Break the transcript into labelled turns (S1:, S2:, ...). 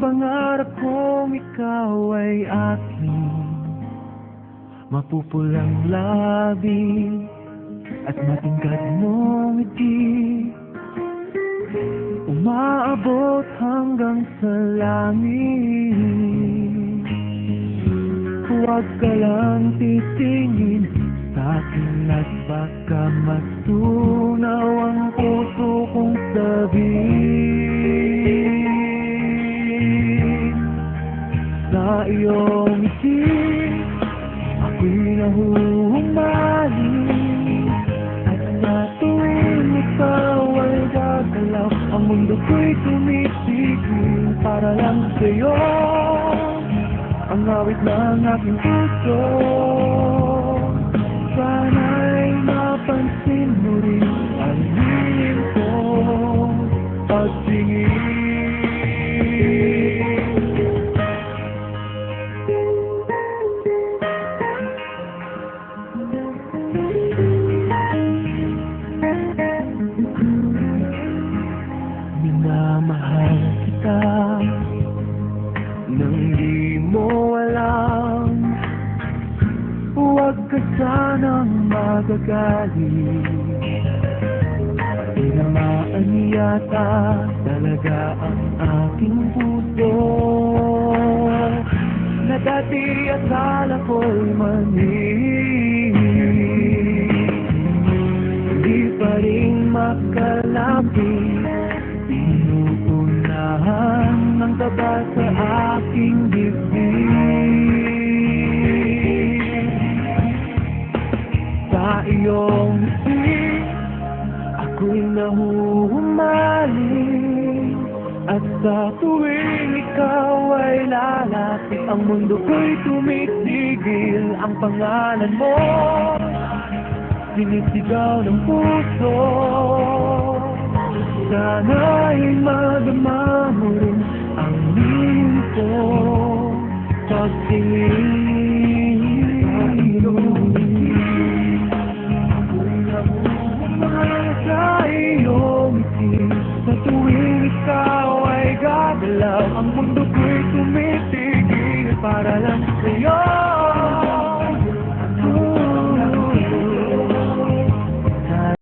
S1: pangarap kong ikaw ay aking mapupulang labi at matingkad mong ngiti, umaabot hanggang sa langit. Huwag ka lang titingin sa akin at baka matunaw ang puso kong sabihin. Sa iyong ngiti ako'y nahuhumaling, at sa tuwing ikaw ay gagalaw, ang mundo ko'y tumitigil para lang sa'yo. Ang awit ng aking puso, sana'y mapansin mo rin ang hiling kong pagtingin. Minamahal kita nang di mo alam, huwag ka sanang magagalit. Tinamaan yata talaga ang aking puso, na dati akala ko'y mali. Hindi pa rin makalapit, pinuunahan ng taba sa aking dibdib. Sa iyong ngiti ako'y nahuhumaling, at sa tuwing ikaw ay lalapit, ang mundo ko'y tumitigil. Ang pangalan mo sinisigaw ng puso, sana'y madama mo rin ang hiling kong pagtingin. Sa iyong ngiti, sa tuwing ikaw ay gagalaw, ang mundo ko'y tumitigil para lang sa'yo.